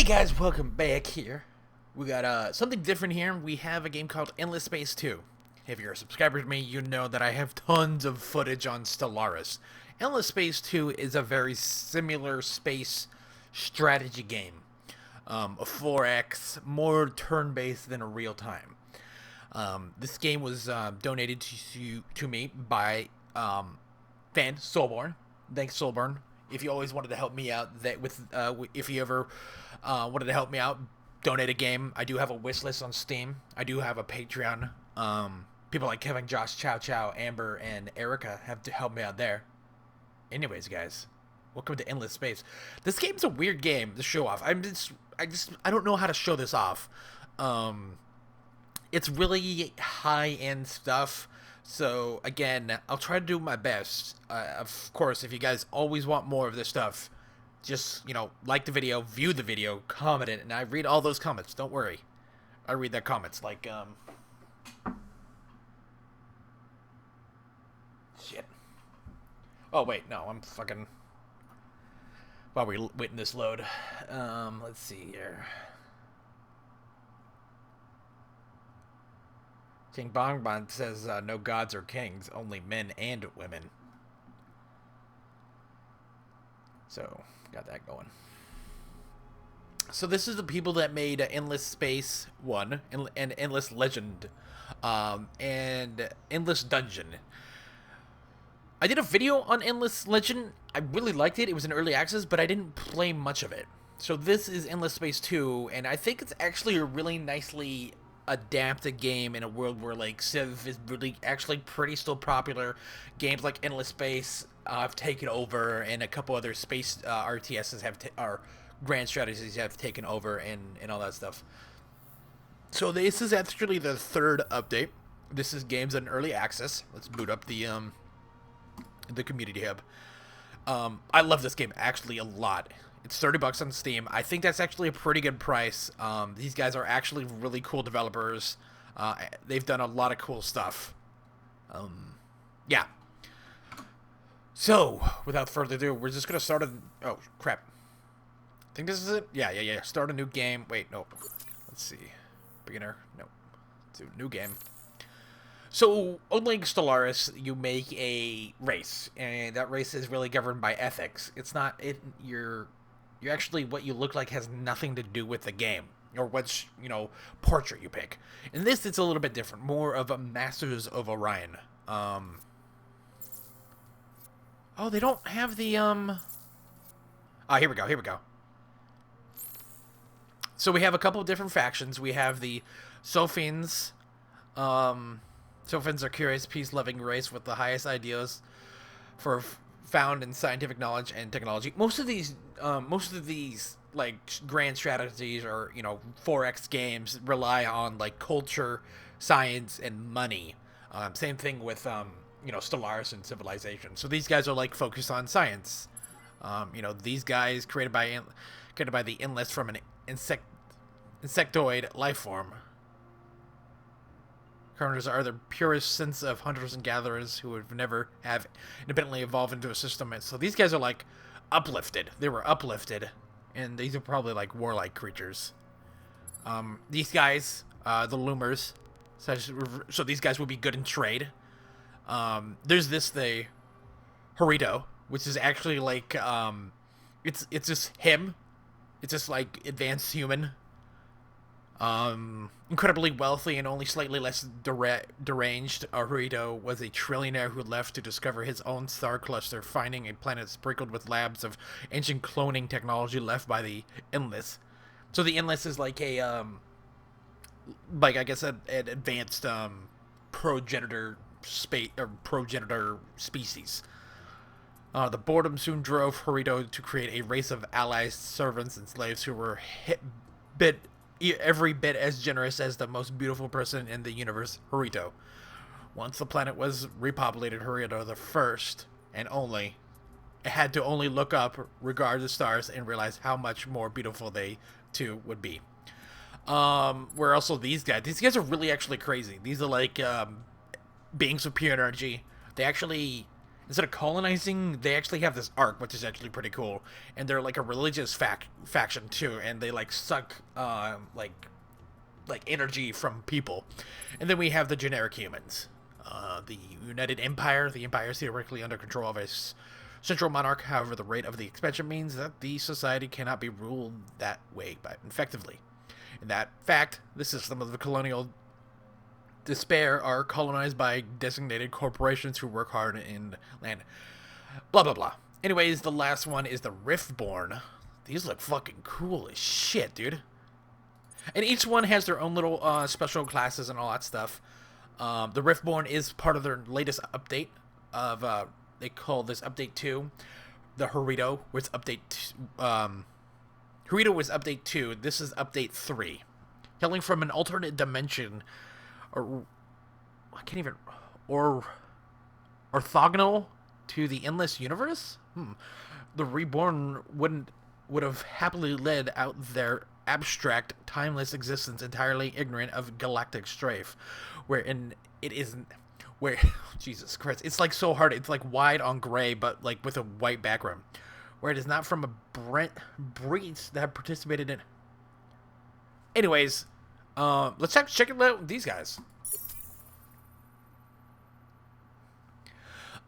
Guys, welcome back here. We got something different here. We have a game called Endless Space 2. If you're a subscriber to me, you know that I have tons of footage on Stellaris. Endless Space 2 is a very similar space strategy game. A 4X, more turn-based than a real-time. This game was donated to me by fan Soulborn. Thanks, Soulborn. If you always wanted to help me out, if you ever wanted to help me out, donate a game. I do have a wish list on Steam. I do have a Patreon. People like Kevin, Josh, Chowchow, Amber, and Erica have to help me out there. Anyways, guys, welcome to Endless Space. This game's a weird game to show off. I don't know how to show this off. It's really high-end stuff. So, again, I'll try to do my best. Of course, if you guys always want more of this stuff, just, like the video, view the video, comment it, and I read all those comments. Don't worry. I read their comments. Like, shit. Oh, wait, no, I'm fucking... While we're waiting this load. Let's see here. King Bongbon says, no gods or kings, only men and women. So, got that going. So this is the people that made Endless Space 1, and Endless Legend, and Endless Dungeon. I did a video on Endless Legend. I really liked it. It was in early access, but I didn't play much of it. So this is Endless Space 2, and I think it's actually a really nicely adapted game in a world where like Civ is really actually pretty still popular. Games like Endless Space have taken over, and a couple other space RTSs or grand strategies have taken over, and all that stuff. So this is actually the third update. This is games in early access. Let's boot up the community hub. I love this game actually a lot. It's $30 on Steam. I think that's actually a pretty good price. These guys are actually really cool developers. They've done a lot of cool stuff. Yeah. So, without further ado, we're just going to start a... Oh, crap. I think this is it? Yeah. Start a new game. Wait, no. Let's see. Beginner. No. Let's do new game. So, on Link Stellaris, you make a race. And that race is really governed by ethics. It's not... You're actually, what you look like has nothing to do with the game, or which, portrait you pick. In this, it's a little bit different, more of a Masters of Orion. Oh, they don't have the, Oh, here we go. So we have a couple of different factions. We have the Sophins. Sophins are curious, peace-loving race with the highest ideals found in scientific knowledge and technology. Most of these like grand strategies or 4X games rely on like culture, science, and money. Same thing with Stellaris and Civilization. So these guys are like focused on science. These guys created by the Endless from an insectoid life form. Carnivores are the purest sense of hunters and gatherers who would never have independently evolved into a system. And so these guys are like uplifted. They were uplifted, and these are probably like warlike creatures. These guys, the Loomers, so these guys would be good in trade. There's the Horito, which is actually like it's just him. It's just like advanced human. Incredibly wealthy and only slightly less deranged, Arito was a trillionaire who left to discover his own star cluster, finding a planet sprinkled with labs of ancient cloning technology left by the Endless. So the Endless is like a, like I guess an advanced progenitor species. The boredom soon drove Horito to create a race of allies, servants, and slaves who were every bit as generous as the most beautiful person in the universe, Horito. Once the planet was repopulated, Horito, the first and only, had to only look up, regard the stars, and realize how much more beautiful they, too, would be. Where also these guys. These guys are really actually crazy. These are like beings with pure energy. They actually instead of colonizing, they actually have this arc, which is actually pretty cool. And they're like a religious faction too, and they like suck like energy from people. And then we have the generic humans. The United Empire. The Empire is theoretically under control of a central monarch. However, the rate of the expansion means that the society cannot be ruled that way, but effectively. In that fact, the system of the colonial despair are colonized by designated corporations who work hard in land. Blah, blah, blah. Anyways, the last one is the Riftborn. These look fucking cool as shit, dude. And each one has their own little special classes and all that stuff. The Riftborn is part of their latest update of, they call this update 2. The Harito was update, Harito was update 2. This is update 3. Hailing from an alternate dimension, or, I can't even, or, orthogonal to the endless universe? The Reborn would have happily led out their abstract, timeless existence entirely ignorant of galactic strife, wherein it isn't, where, Jesus Christ, it's like so hard, it's like wide on gray, but like with a white background, where it is not from a breach that have participated in. Anyways, let's check it out with these guys.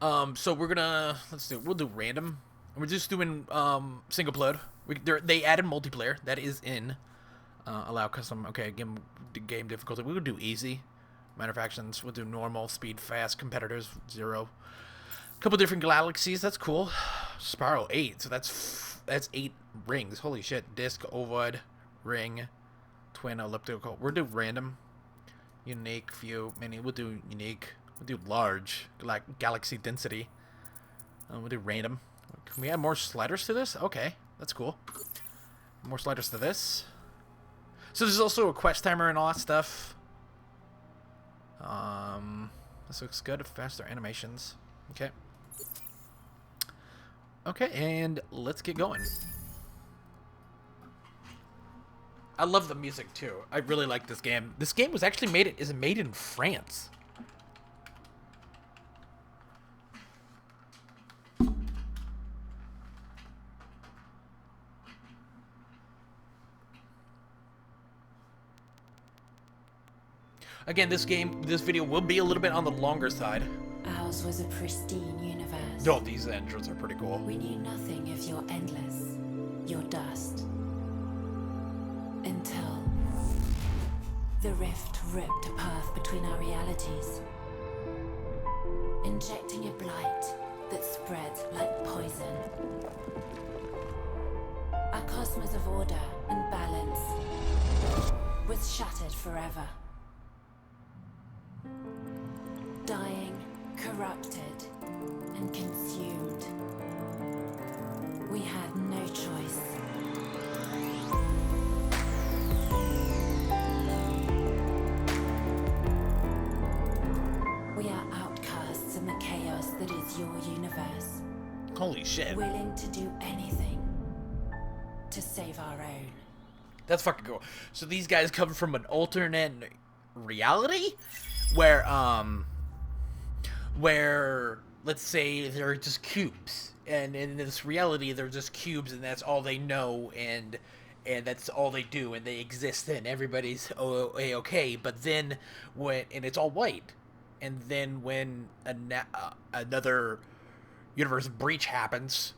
So we're gonna, we'll do random. We're just doing single player. They added multiplayer. That is in. Allow custom. Okay, game difficulty. We would do easy. Minor factions. We'll do normal, speed, fast. Competitors 0. A couple different galaxies. That's cool. Spiral 8. So that's 8 rings. Holy shit. Disc, ovoid, ring, twin, elliptical. We'll do random, unique, few, many. We'll do unique. We'll do large, like galaxy density. We'll do random. Can we add more sliders to this? Okay, that's cool. More sliders to this. So there's also a quest timer and all that stuff. This looks good. Faster animations. Okay. Okay, and let's get going. I love the music too. I really like this game. This game was actually made in France. Again, this video will be a little bit on the longer side. Ours was a pristine universe. Oh, these androids are pretty cool. We knew nothing of your endless, your dust. Until the rift ripped a path between our realities, injecting a blight that spread like poison. Our cosmos of order and balance was shattered forever. Dying, corrupted, and consumed. We had no choice. We are outcasts in the chaos that is your universe. Holy shit. Willing to do anything to save our own. That's fucking cool. So these guys come from an alternate reality where let's say they're just cubes, and in this reality they're just cubes, and that's all they know, and that's all they do, and they exist, and everybody's okay. But then and it's all white, and then when another universe breach happens,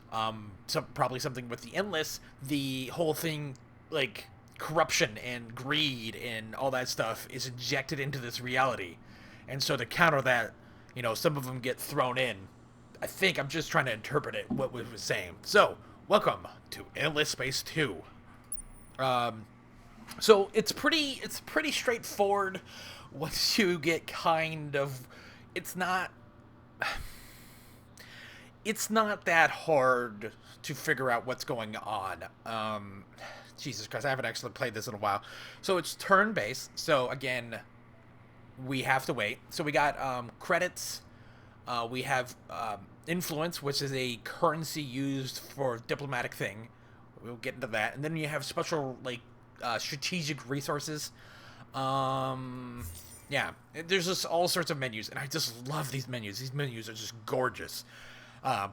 probably something with the endless, the whole thing, like corruption and greed and all that stuff, is injected into this reality. And so to counter that, you know, some of them get thrown in. I think I'm just trying to interpret it, what we was saying. So, welcome to Endless Space 2. So it's pretty straightforward once you get kind of, it's not that hard to figure out what's going on. Jesus Christ, I haven't actually played this in a while. So it's turn-based. So again, we have to wait. So we got credits. We have influence, which is a currency used for diplomatic thing. We'll get into that. And then you have special, like, strategic resources. Yeah, there's just all sorts of menus, and I just love these menus. These menus are just gorgeous.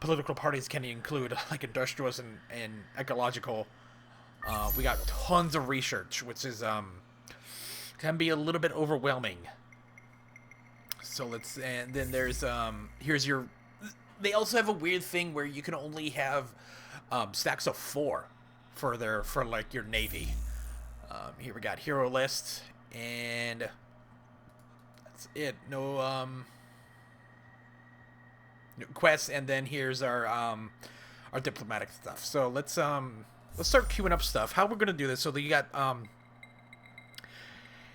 Political parties can include like industrialist and ecological. We got tons of research, which is can be a little bit overwhelming. So let's, and then there's here's your. They also have a weird thing where you can only have stacks of 4 for like your navy. Here we got hero list, and that's it. No quests, and then here's our diplomatic stuff. So let's start queuing up stuff. How we're gonna do this? So that you got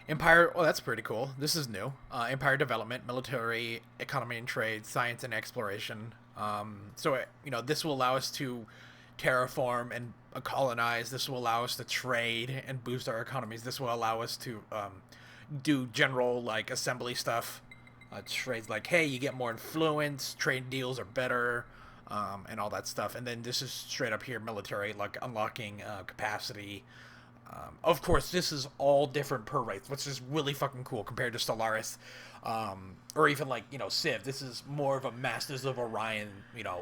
Empire. Oh, that's pretty cool. This is new. Empire development, military, economy and trade, science and exploration. So this will allow us to terraform and colonize. This will allow us to trade and boost our economies. This will allow us to do general like assembly stuff. Trades like, hey, you get more influence. Trade deals are better, and all that stuff. And then this is straight up here military, like unlocking capacity. Of course, this is all different per race, which is really fucking cool compared to Stellaris, or even like Civ. This is more of a Masters of Orion.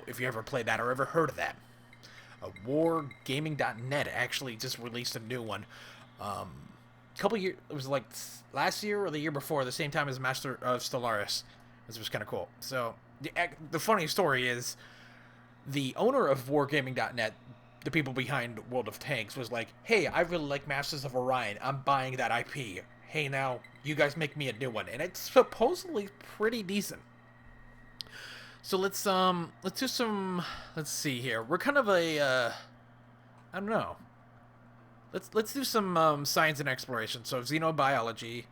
If you ever played that or ever heard of that. Wargaming.net actually just released a new one. Couple years, it was like last year or the year before, the same time as Master of Stellaris. This was kind of cool. So the funny story is, the owner of Wargaming.net, the people behind World of Tanks, was like, hey, I really like Masters of Orion. I'm buying that IP. Hey, now you guys make me a new one, and it's supposedly pretty decent. So let's do some. Let's see here. We're kind of a I don't know. Let's do some science and exploration. So xenobiology.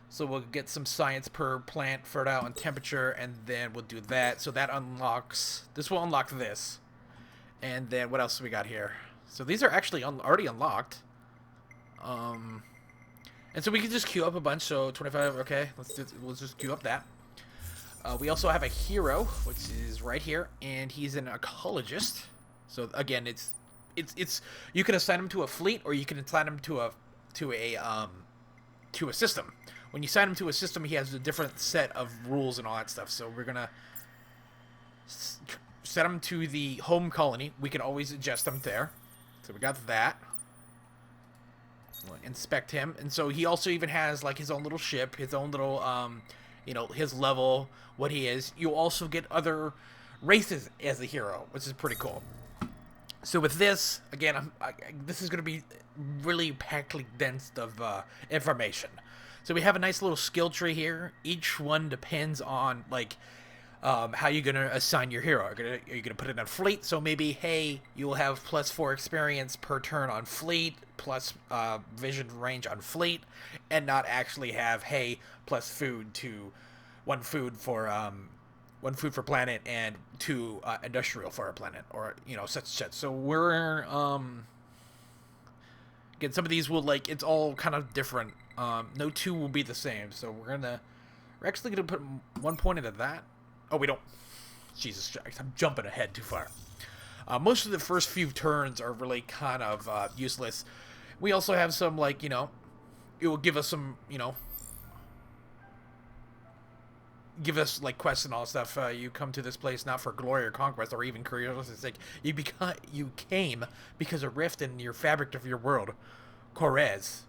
So we'll get some science per plant, fertile, and temperature, and then we'll do that. So that unlocks. This will unlock this. And then what else do we got here? So these are actually already unlocked. And so we can just queue up a bunch. So 25. Okay, we'll just queue up that. We also have a hero, which is right here, and he's an ecologist. So again, it's you can assign him to a fleet, or you can assign him to a system. When you assign him to a system, he has a different set of rules and all that stuff. So we're gonna set him to the home colony. We can always adjust him there. So we got that. We'll inspect him, and so he also even has like his own little ship, his own little his level, what he is. You also get other races as a hero, which is pretty cool. So with this, again, this is going to be really packed dense of information. So we have a nice little skill tree here. Each one depends on like how you're going to assign your hero. Are you going to put it on fleet? So maybe, hey, you'll have +4 experience per turn on fleet, plus vision range on fleet, and not actually have, hey, plus food to one food for planet and 2 industrial for a planet, or such. So we're again, some of these will like, it's all kind of different. No 2 will be the same. So we're actually gonna put 1 point into that. Oh, we don't. Jesus Christ, I'm jumping ahead too far. Most of the first few turns are really kind of useless. We also have some like it will give us some give us like quests and all stuff. You come to this place not for glory or conquest or even curiosity's sake. You came because a rift in your fabric of your world, Corez.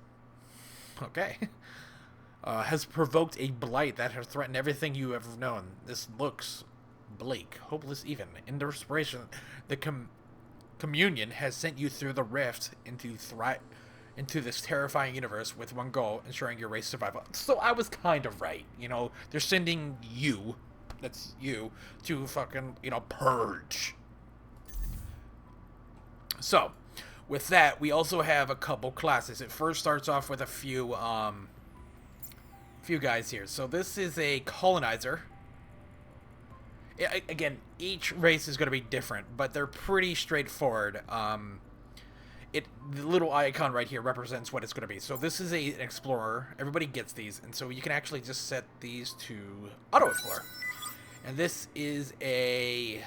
Okay. Has provoked a blight that has threatened everything you have known. This looks bleak, hopeless even. In desperation, the communion has sent you through the rift into this terrifying universe with one goal, ensuring your race survival. So I was kind of right. They're sending you, that's you, to fucking, purge. So, with that, we also have a couple classes. It first starts off with a few guys here. So this is a colonizer. Again, each race is going to be different, but they're pretty straightforward. The little icon right here represents what it's going to be. So this is an explorer. Everybody gets these, and so you can actually just set these to auto explorer. And this is a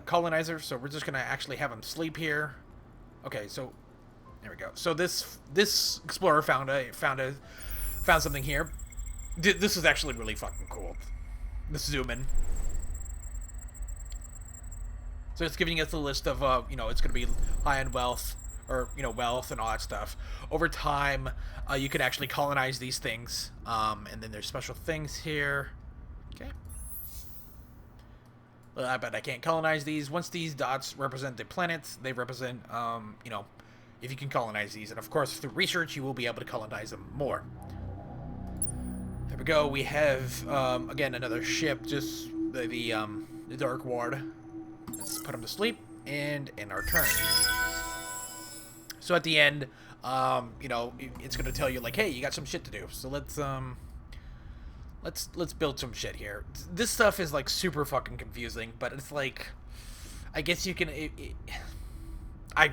colonizer. So we're just going to actually have him sleep here. Okay, so There we go. So this explorer found something here. This is actually really fucking cool. Let's zoom in. So it's giving us a list of, it's going to be high in wealth, or, wealth and all that stuff. Over time, you can actually colonize these things. And then there's special things here. Okay. Well, I bet I can't colonize these. Once these dots represent the planets, they represent, if you can colonize these. And of course, through research, you will be able to colonize them more. There we go. We have, again, another ship, just the Dark Ward. Let's put him to sleep, and end our turn. So at the end, it's gonna tell you like, hey, you got some shit to do. So let's build some shit here. This stuff is like super fucking confusing, but it's like, I guess you can. I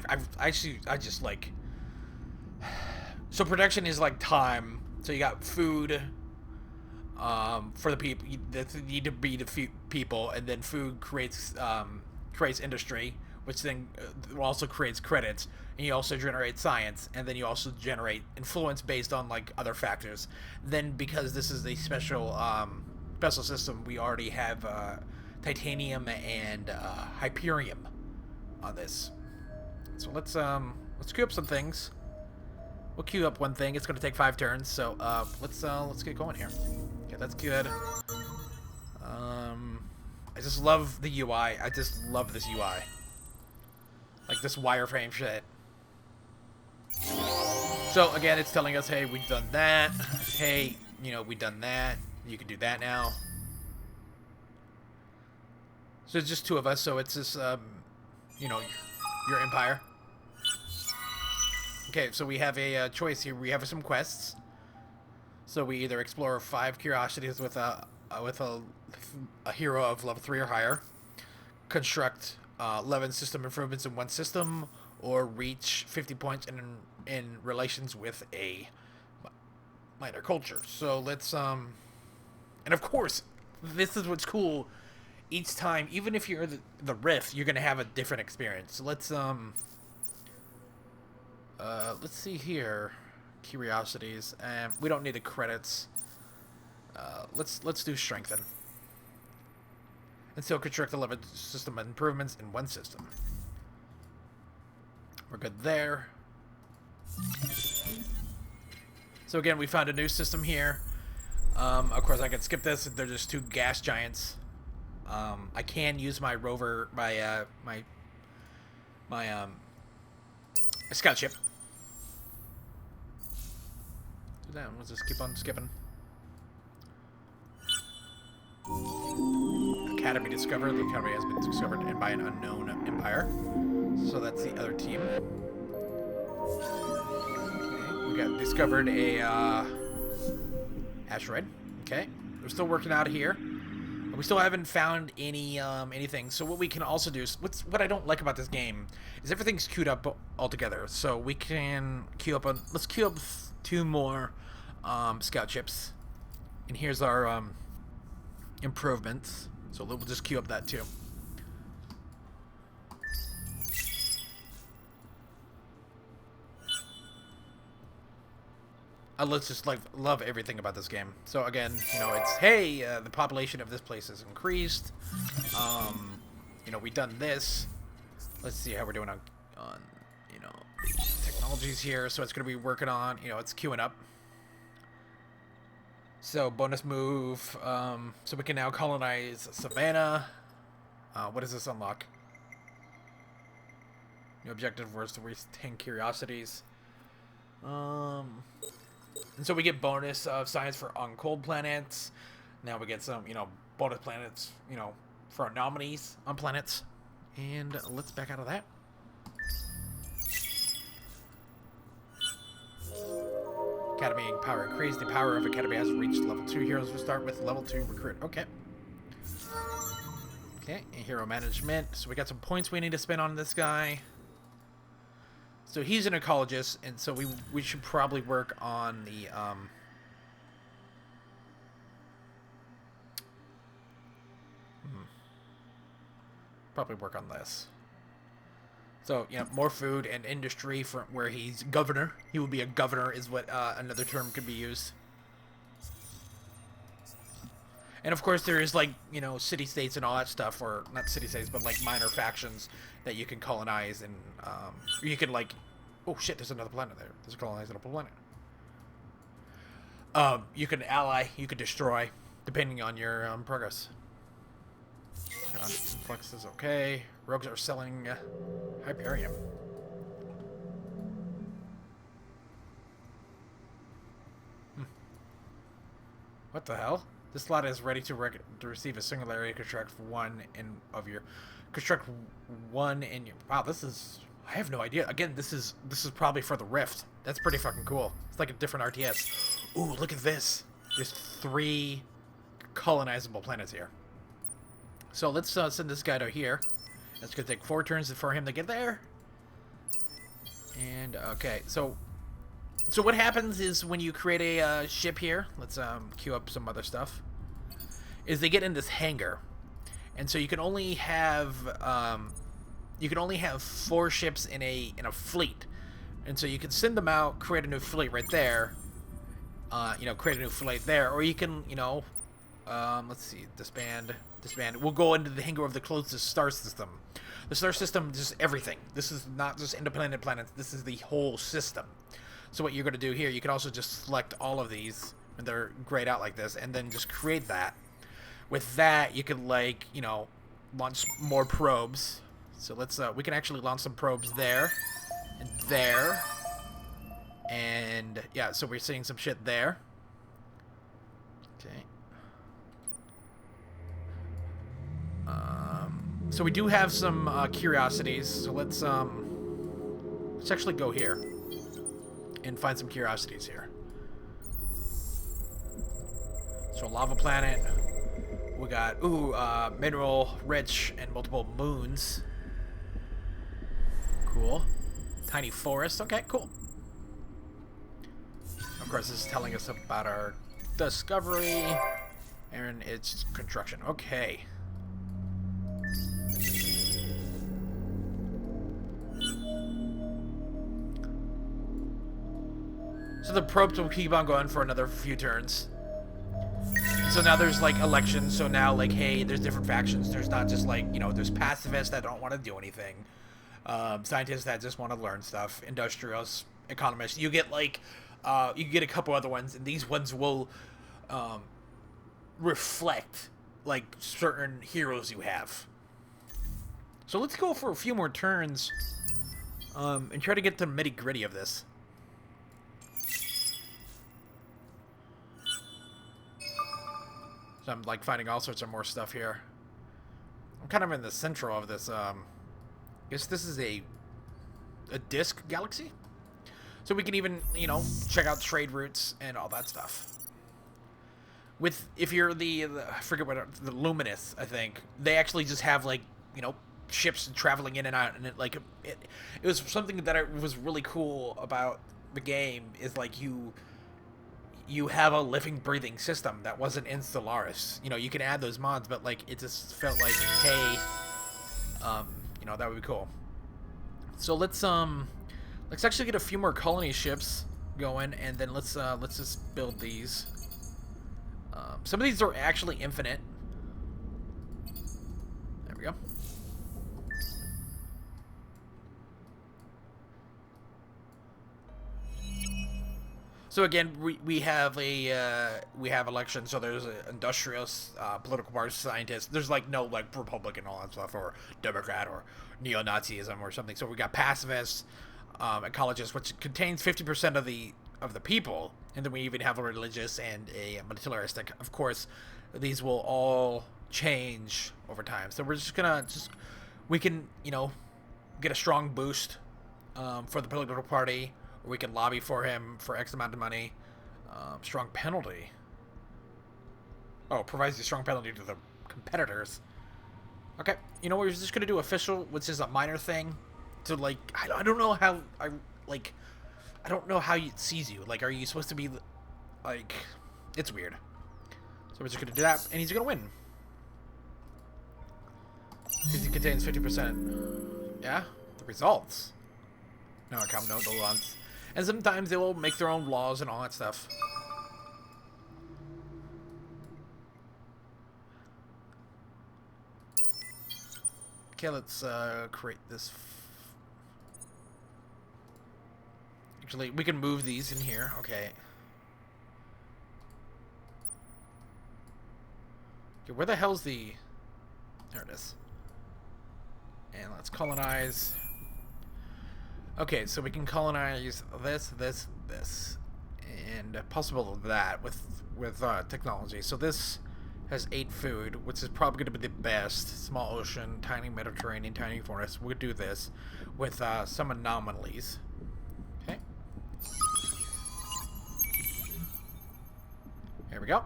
just like. So production is like time. So you got food. For the people that need to be the people, and then food creates industry, which then also creates credits, and you also generate science, and then you also generate influence based on like other factors. Then because this is a special system, we already have titanium and hyperium on this. So let's queue up some things. We'll queue up one thing. It's going to take 5 turns, so let's get going here. Okay, that's good. I just love the UI. I just love this UI. Like this wireframe shit. So again, it's telling us, hey, we've done that. Hey, we've done that. You can do that now. So it's just 2 of us, so it's just, your empire. Okay, so we have a choice here. We have some quests. So we either explore 5 curiosities with a hero of level 3 or higher, construct 11 system improvements in one system, or reach 50 points in relations with a minor culture. So let's and of course, this is what's cool. Each time, even if you're the Rift, you're gonna have a different experience. So let's see here. Curiosities, and we don't need the credits. Let's do strengthen. And still construct 11 system improvements in one system. We're good there. So again, we found a new system here. Of course, I can skip this. They're just 2 gas giants. I can use my rover, my scout ship. Do that. Let's just keep on skipping. Academy discovered. The academy has been discovered by an unknown empire. So that's the other team. Okay. We got discovered a asteroid. Okay. We're still working out here. We still haven't found any anything. So what we can also do is what I don't like about this game is everything's queued up all together. So we can queue up let's queue up 2 more scout ships. And here's our improvements. So we'll just queue up that too. Let's just love everything about this game. So again, it's hey, the population of this place has increased. We've done this. Let's see how we're doing on technologies here. So it's gonna be working on it's queuing up. So bonus move. So we can now colonize Savannah. What does this unlock? New objective was to reach 10 curiosities. And so we get bonus of science for on cold planets. Now we get some, bonus planets, for anomalies on planets. And let's back out of that. Academy power increased. The power of Academy has reached level 2. Heroes will start with level 2 recruit. Okay. Okay, and hero management. So we got some points we need to spend on this guy. So he's an ecologist, and so we should probably work on the probably work on this. So, more food and industry from where he's governor. He would be a governor is what another term could be used. And of course there is, like, city-states and all that stuff, or not city-states, but like minor factions that you can colonize and, you can, like, oh shit, there's another planet there. There's a colonizable planet. You can ally, you can destroy, depending on your, progress. Flex is okay. Rogues are selling Hyperium. What the hell? This slot is ready to receive a singularity. Construct one in your. Wow, this is. I have no idea. Again, this is probably for the Rift. That's pretty fucking cool. It's like a different RTS. Ooh, look at this. There's 3 colonizable planets here. So let's send this guy to here. It's gonna take 4 turns for him to get there. And okay, so what happens is when you create a ship here, let's queue up some other stuff, is they get in this hangar, and so you can only have 4 ships in a fleet, and so you can send them out, create a new fleet right there, create a new fleet there, or you can let's see, disband. We'll go into the hangar of the closest star system. The star system is just everything. This is not just independent planets. This is the whole system. So what you're going to do here, you can also just select all of these, and they're grayed out like this, and then just create that. With that, you can, like, launch more probes. So let's, we can actually launch some probes there, and there, and, yeah, so we're seeing some shit there. Okay. So we do have some curiosities. So let's actually go here and find some curiosities here. So lava planet. We got mineral rich and multiple moons. Cool. Tiny forest. Okay, cool. Of course, this is telling us about our discovery and its construction. Okay. So the probes will keep on going for another few turns. So now there's, like, elections. So now, like, hey, there's different factions. There's not just, like, there's pacifists that don't want to do anything. Scientists that just want to learn stuff. Industrialists, economists. You get, like, you get a couple other ones. And these ones will reflect, like, certain heroes you have. So let's go for a few more turns. And try to get the nitty-gritty of this. So I'm, like, finding all sorts of more stuff here. I'm kind of in the central of this, I guess this is a disk galaxy? So we can even, check out trade routes and all that stuff. If you're I forget what, the Luminous, I think, they actually just have, like, ships traveling in and out, and it was something that was really cool about the game, is, like, you have a living, breathing system that wasn't in Stellaris. You can add those mods, but, like, it just felt like, hey, that would be cool. So let's actually get a few more colony ships going, and then let's just build these. Some of these are actually infinite. There we go. So again, we have elections. So there's industrialists, political parties, scientists. There's, like, no, like, Republican and all that stuff, or Democrat, or neo-Nazism or something. So we got pacifists, ecologists, which contains 50% of the people, and then we even have a religious and a materialistic. Of course, these will all change over time. So we're just gonna we can get a strong boost for the political party. Or we can lobby for him for X amount of money. Strong penalty. Oh, provides a strong penalty to the competitors. Okay, we're just gonna do official, which is a minor thing. So, like, I don't know how I don't know how it sees you. Like, are you supposed to be, like, it's weird. So we're just gonna do that, and he's gonna win. Because he contains 50%. Yeah, The results. No account, no ones. And sometimes they will make their own laws and all that stuff. Okay, let's create this. Actually, we can move these in here. Okay. Okay, where the hell's the... There it is. And let's colonize. Okay, so we can colonize this, and possible that with technology. So this has 8 food, which is probably going to be the best. Small ocean, tiny Mediterranean, tiny forest. We'll do this with some anomalies. Okay. There we go.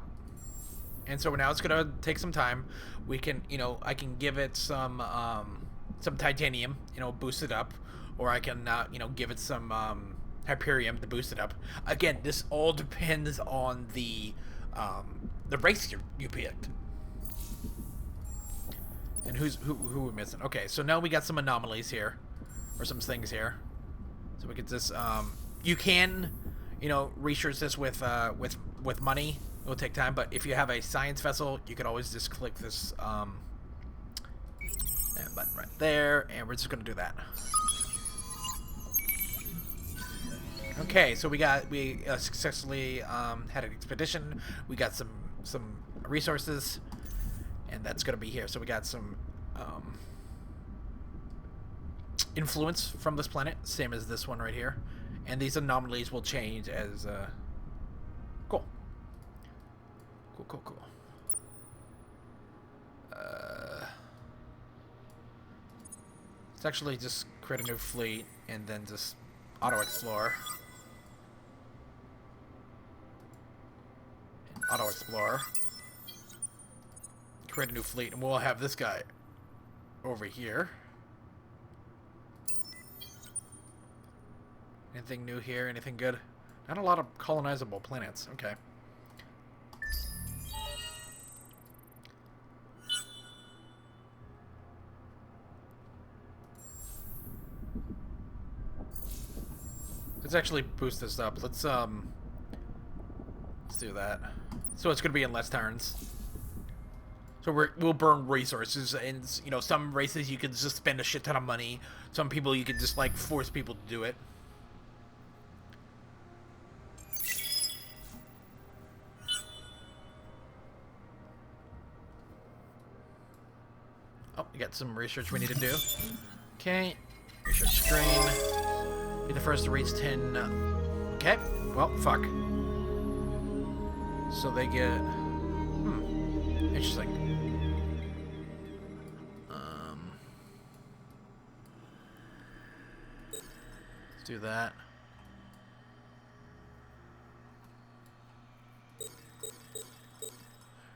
And so now it's gonna take some time. We can, I can give it some titanium, boost it up, or I can, give it some Hyperium to boost it up. Again, this all depends on the race you picked. And who we're missing? Okay, so now we got some anomalies here, or some things here. So we could just you can, research this with money. It will take time, but if you have a science vessel, you can always just click this button right there, and we're just gonna do that. Okay, so we successfully had an expedition. We got some resources, and that's gonna be here. So we got some influence from this planet, same as this one right here, and these anomalies will change as cool. Cool. Let's actually just create a new fleet and then just auto-explore. Auto-explore. Create a new fleet, and we'll have this guy over here. Anything new here? Anything good? Not a lot of colonizable planets. Okay. Let's actually boost this up. Let's do that. So it's gonna be in less turns. So we'll burn resources, and some races you can just spend a shit ton of money. Some people you can just like force people to do it. Oh, we got some research we need to do. Okay, research screen. Be the first to reach 10. Okay. Well, fuck. So they get... Interesting. Let's do that.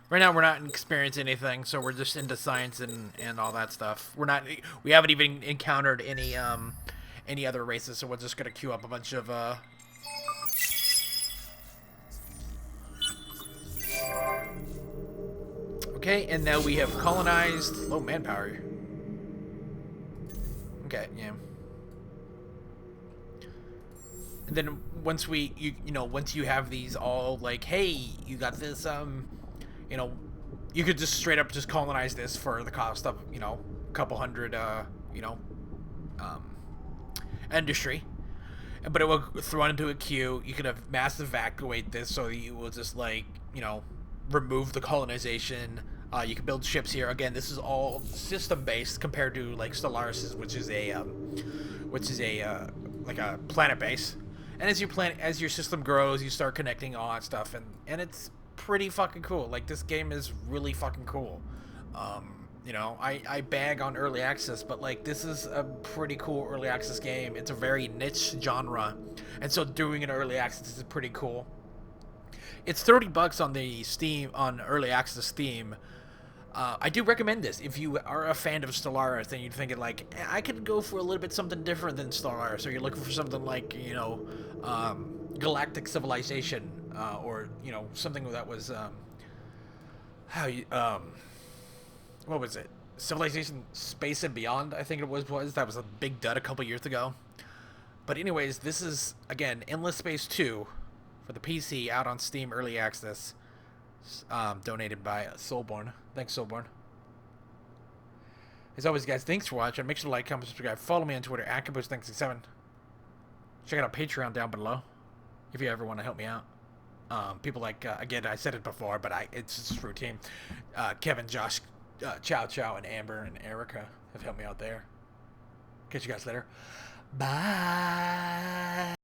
Right now we're not experiencing anything, so we're just into science and all that stuff. We haven't even encountered any other races, so we're just gonna queue up a bunch of okay, and now we have colonized low manpower. Okay, yeah. And then once once you have these all like, hey, you got this you could just straight up just colonize this for the cost of, a couple hundred industry, but it will throw into a queue. You can have mass evacuate this, so you will just like remove the colonization. You can build ships here. Again, this is all system based compared to like Stellaris, which is a like a planet base. And as your system grows, you start connecting all that stuff, and it's pretty fucking cool. Like, this game is really fucking cool. I bag on early access, but like, this is a pretty cool early access game. It's a very niche genre, and so doing an early access is pretty cool. It's $30 on the on early access Steam. I do recommend this if you are a fan of Stellaris and you're thinking like, I could go for a little bit something different than Stellaris, or you're looking for something like Galactic Civilization, or something that was what was it? Civilization Space and Beyond, I think it was. That was a big dud a couple years ago. But anyways, this is, again, Endless Space 2 for the PC, out on Steam Early Access. Donated by Soulborn. Thanks, Soulborn. As always, guys, thanks for watching. Make sure to like, comment, subscribe. Follow me on Twitter, @Caboose967. Check out Patreon down below if you ever want to help me out. People like, again, I said it before, but it's just routine. Kevin, Josh, Chowchow, and Amber, and Erica have helped me out there. Catch you guys later. Bye.